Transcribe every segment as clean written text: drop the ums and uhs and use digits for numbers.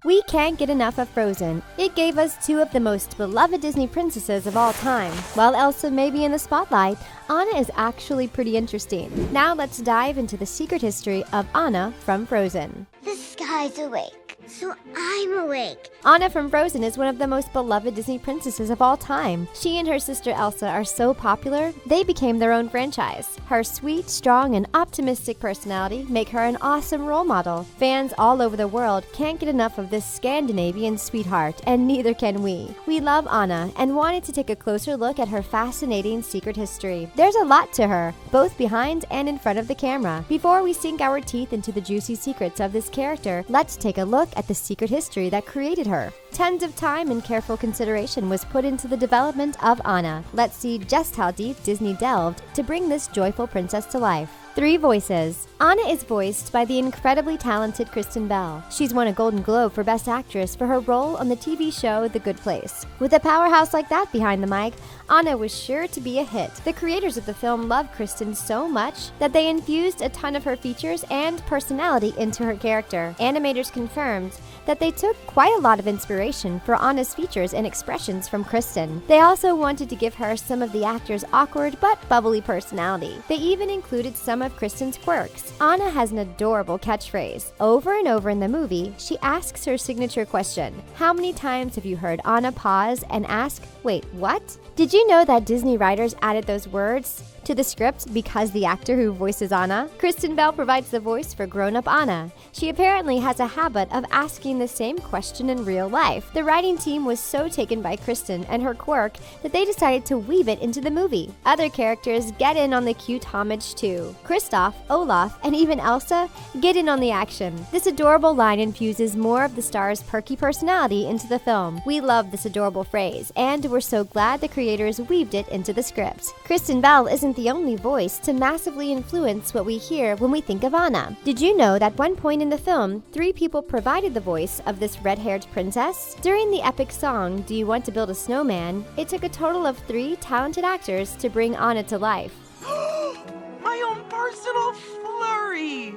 We can't get enough of Frozen. It gave us two of the most beloved Disney princesses of all time. While Elsa may be in the spotlight, Anna is actually pretty interesting. Now let's dive into the secret history of Anna from Frozen. The sky's awake, so I'm awake. Anna from Frozen is one of the most beloved Disney princesses of all time. She and her sister Elsa are so popular, they became their own franchise. Her sweet, strong, and optimistic personality make her an awesome role model. Fans all over the world can't get enough of this Scandinavian sweetheart, and neither can we. We love Anna and wanted to take a closer look at her fascinating secret history. There's a lot to her, both behind and in front of the camera. Before we sink our teeth into the juicy secrets of this character, let's take a look at the secret history that created her. Tons of time and careful consideration was put into the development of Anna. Let's see just how deep Disney delved to bring this joyful princess to life. 3 voices. Anna is voiced by the incredibly talented Kristen Bell. She's won a Golden Globe for Best Actress for her role on the TV show The Good Place. With a powerhouse like that behind the mic, Anna was sure to be a hit. The creators of the film loved Kristen so much that they infused a ton of her features and personality into her character. Animators confirmed that they took quite a lot of inspiration for Anna's features and expressions from Kristen. They also wanted to give her some of the actor's awkward but bubbly personality. They even included some of Kristen's quirks. Anna has an adorable catchphrase. Over and over in the movie, she asks her signature question. How many times have you heard Anna pause and ask, "Wait, what?" Did you know that Disney writers added those words to the script because the actor who voices Anna? Kristen Bell provides the voice for grown-up Anna. She apparently has a habit of asking the same question in real life. The writing team was so taken by Kristen and her quirk that they decided to weave it into the movie. Other characters get in on the cute homage too. Kristoff, Olaf, and even Elsa get in on the action. This adorable line infuses more of the star's perky personality into the film. We love this adorable phrase, and we're so glad the creators weaved it into the script. Kristen Bell isn't the only voice to massively influence what we hear when we think of Anna. Did you know that at one point in the film, 3 people provided the voice of this red-haired princess? During the epic song, Do You Want to Build a Snowman?, it took a total of 3 talented actors to bring Anna to life. My own personal flurry!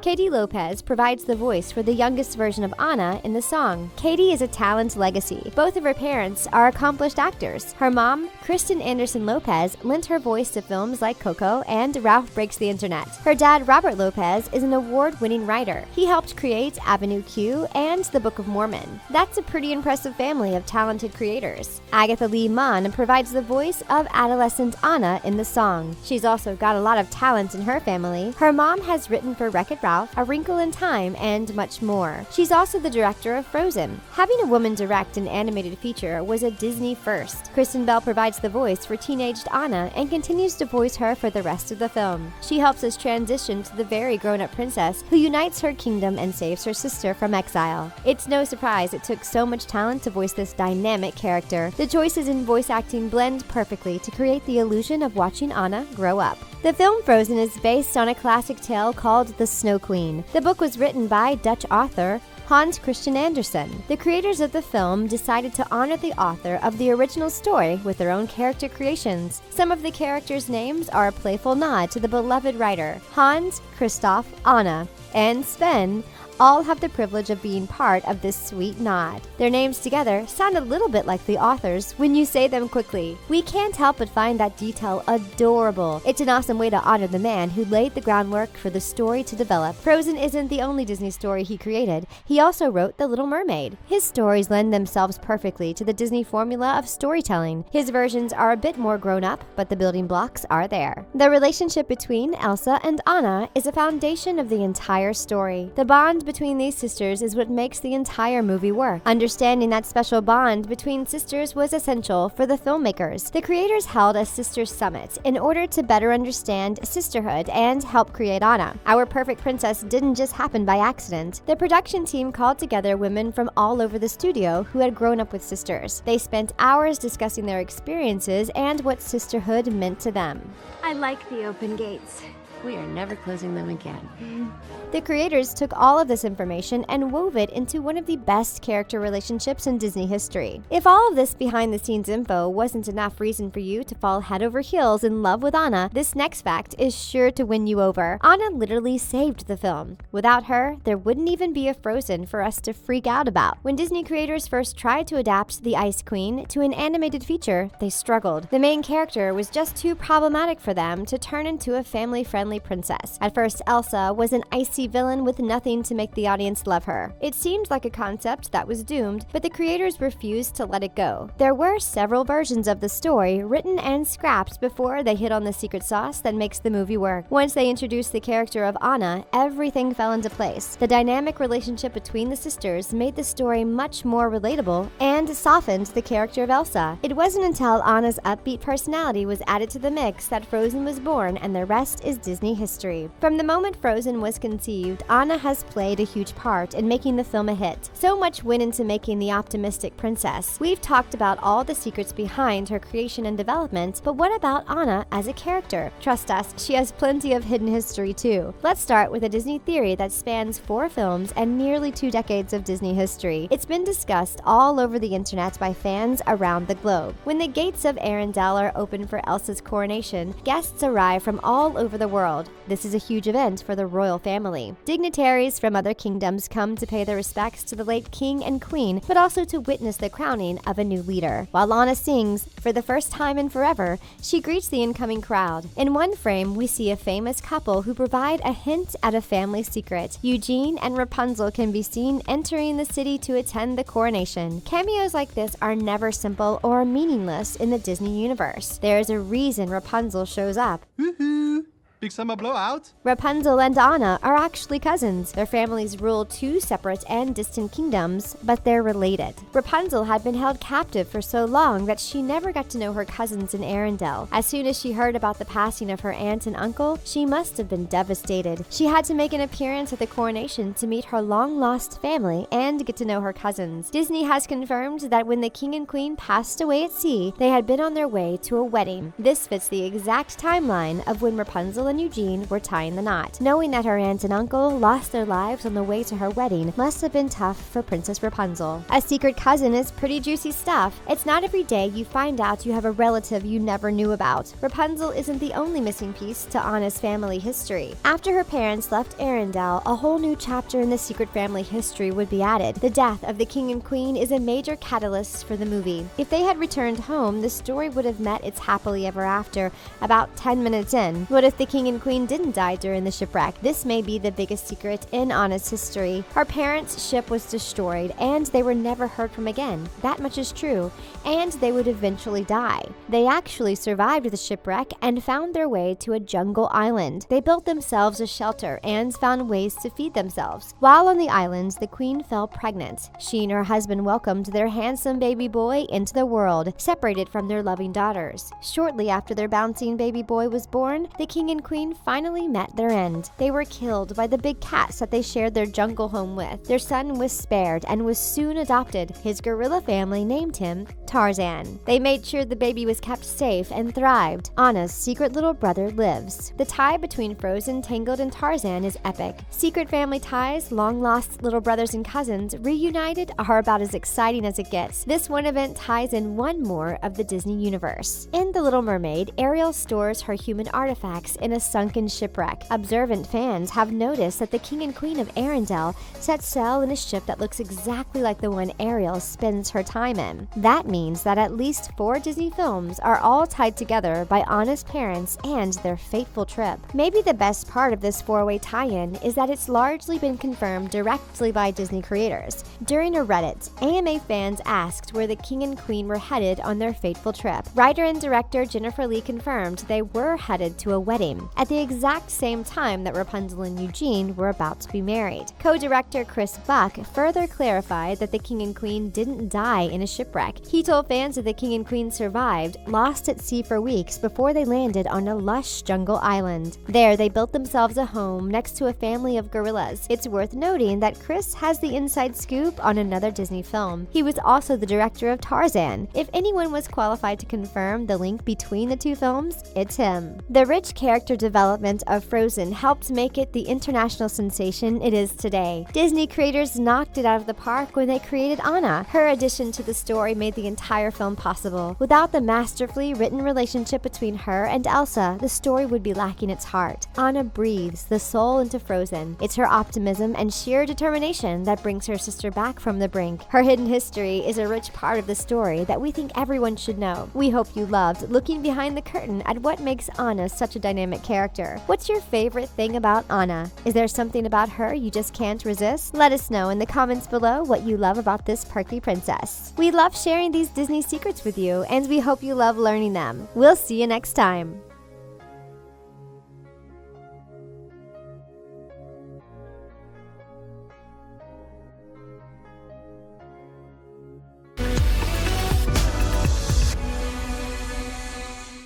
Katie Lopez provides the voice for the youngest version of Anna in the song. Katie is a talent legacy. Both of her parents are accomplished actors. Her mom, Kristen Anderson Lopez, lent her voice to films like Coco and Ralph Breaks the Internet. Her dad, Robert Lopez, is an award-winning writer. He helped create Avenue Q and the Book of Mormon. That's a pretty impressive family of talented creators. Agatha Lee Munn provides the voice of adolescent Anna in the song. She's also got a lot of talent in her family. Her mom has written for Wreck-It Ralph, A Wrinkle in Time, and much more. She's also the director of Frozen. Having a woman direct an animated feature was a Disney first. Kristen Bell provides the voice for teenaged Anna and continues to voice her for the rest of the film. She helps us transition to the very grown-up princess who unites her kingdom and saves her sister from exile. It's no surprise it took so much talent to voice this dynamic character. The choices in voice acting blend perfectly to create the illusion of watching Anna grow up. The film Frozen is based on a classic tale called The Snow Queen. The book was written by Dutch author Hans Christian Andersen. The creators of the film decided to honor the author of the original story with their own character creations. Some of the characters' names are a playful nod to the beloved writer. Hans, Kristoff, Anna, and Sven all have the privilege of being part of this sweet nod. Their names together sound a little bit like the authors when you say them quickly. We can't help but find that detail adorable. It's an awesome way to honor the man who laid the groundwork for the story to develop. Frozen isn't the only Disney story he created. He also wrote The Little Mermaid. His stories lend themselves perfectly to the Disney formula of storytelling. His versions are a bit more grown up, but the building blocks are there. The relationship between Elsa and Anna is a foundation of the entire story. The bond between these sisters is what makes the entire movie work. Understanding that special bond between sisters was essential for the filmmakers. The creators held a Sisters Summit in order to better understand sisterhood and help create Anna. Our perfect princess didn't just happen by accident. The production team called together women from all over the studio who had grown up with sisters. They spent hours discussing their experiences and what sisterhood meant to them. I like the open gates. We are never closing them again. The creators took all of this information and wove it into one of the best character relationships in Disney history. If all of this behind-the-scenes info wasn't enough reason for you to fall head over heels in love with Anna, this next fact is sure to win you over. Anna literally saved the film. Without her, there wouldn't even be a Frozen for us to freak out about. When Disney creators first tried to adapt the Ice Queen to an animated feature, they struggled. The main character was just too problematic for them to turn into a family-friendly princess. At first, Elsa was an icy villain with nothing to make the audience love her. It seemed like a concept that was doomed, but the creators refused to let it go. There were several versions of the story written and scrapped before they hit on the secret sauce that makes the movie work. Once they introduced the character of Anna, everything fell into place. The dynamic relationship between the sisters made the story much more relatable and softened the character of Elsa. It wasn't until Anna's upbeat personality was added to the mix that Frozen was born, and the rest is Disney history. From the moment Frozen was conceived, Anna has played a huge part in making the film a hit. So much went into making the optimistic princess. We've talked about all the secrets behind her creation and development, but what about Anna as a character? Trust us, she has plenty of hidden history too. Let's start with a Disney theory that spans 4 films and nearly 2 decades of Disney history. It's been discussed all over the internet by fans around the globe. When the gates of Arendelle are open for Elsa's coronation, guests arrive from all over the world. This is a huge event for the royal family. Dignitaries from other kingdoms come to pay their respects to the late king and queen, but also to witness the crowning of a new leader. While Anna sings, for the first time in forever, she greets the incoming crowd. In one frame, we see a famous couple who provide a hint at a family secret. Eugene and Rapunzel can be seen entering the city to attend the coronation. Cameos like this are never simple or meaningless in the Disney universe. There is a reason Rapunzel shows up. Woohoo! Big summer blowout. Rapunzel and Anna are actually cousins. Their families rule 2 separate and distant kingdoms, but they're related. Rapunzel had been held captive for so long that she never got to know her cousins in Arendelle. As soon as she heard about the passing of her aunt and uncle, she must have been devastated. She had to make an appearance at the coronation to meet her long-lost family and get to know her cousins. Disney has confirmed that when the king and queen passed away at sea, they had been on their way to a wedding. This fits the exact timeline of when Rapunzel and Eugene were tying the knot. Knowing that her aunt and uncle lost their lives on the way to her wedding must have been tough for Princess Rapunzel. A secret cousin is pretty juicy stuff. It's not every day you find out you have a relative you never knew about. Rapunzel isn't the only missing piece to Anna's family history. After her parents left Arendelle, a whole new chapter in the secret family history would be added. The death of the king and queen is a major catalyst for the movie. If they had returned home, the story would have met its happily ever after about 10 minutes in. What if the king and queen didn't die during the shipwreck? This may be the biggest secret in Anna's history. Her parents' ship was destroyed and they were never heard from again. That much is true. And they would eventually die. They actually survived the shipwreck and found their way to a jungle island. They built themselves a shelter and found ways to feed themselves. While on the island, the queen fell pregnant. She and her husband welcomed their handsome baby boy into the world, separated from their loving daughters. Shortly after their bouncing baby boy was born, the king and queen finally met their end. They were killed by the big cats that they shared their jungle home with. Their son was spared and was soon adopted. His gorilla family named him Tarzan. They made sure the baby was kept safe and thrived. Anna's secret little brother lives. The tie between Frozen, Tangled, and Tarzan is epic. Secret family ties, long-lost little brothers and cousins, reunited are about as exciting as it gets. This one event ties in one more of the Disney universe. In The Little Mermaid, Ariel stores her human artifacts in a sunken shipwreck. Observant fans have noticed that the king and queen of Arendelle set sail in a ship that looks exactly like the one Ariel spends her time in. That means that at least 4 Disney films are all tied together by Anna's parents and their fateful trip. Maybe the best part of this 4-way tie-in is that it's largely been confirmed directly by Disney creators. During a Reddit, AMA fans asked where the king and queen were headed on their fateful trip. Writer and director Jennifer Lee confirmed they were headed to a wedding at the exact same time that Rapunzel and Eugene were about to be married. Co-director Chris Buck further clarified that the king and queen didn't die in a shipwreck. He told told fans that the king and queen survived, lost at sea for weeks before they landed on a lush jungle island. There, they built themselves a home next to a family of gorillas. It's worth noting that Chris has the inside scoop on another Disney film. He was also the director of Tarzan. If anyone was qualified to confirm the link between the two films, it's him. The rich character development of Frozen helped make it the international sensation it is today. Disney creators knocked it out of the park when they created Anna. Her addition to the story made the entire film possible. Without the masterfully written relationship between her and Elsa, the story would be lacking its heart. Anna breathes the soul into Frozen. It's her optimism and sheer determination that brings her sister back from the brink. Her hidden history is a rich part of the story that we think everyone should know. We hope you loved looking behind the curtain at what makes Anna such a dynamic character. What's your favorite thing about Anna? Is there something about her you just can't resist? Let us know in the comments below what you love about this perky princess. We love sharing these Disney secrets with you, and we hope you love learning them. We'll see you next time.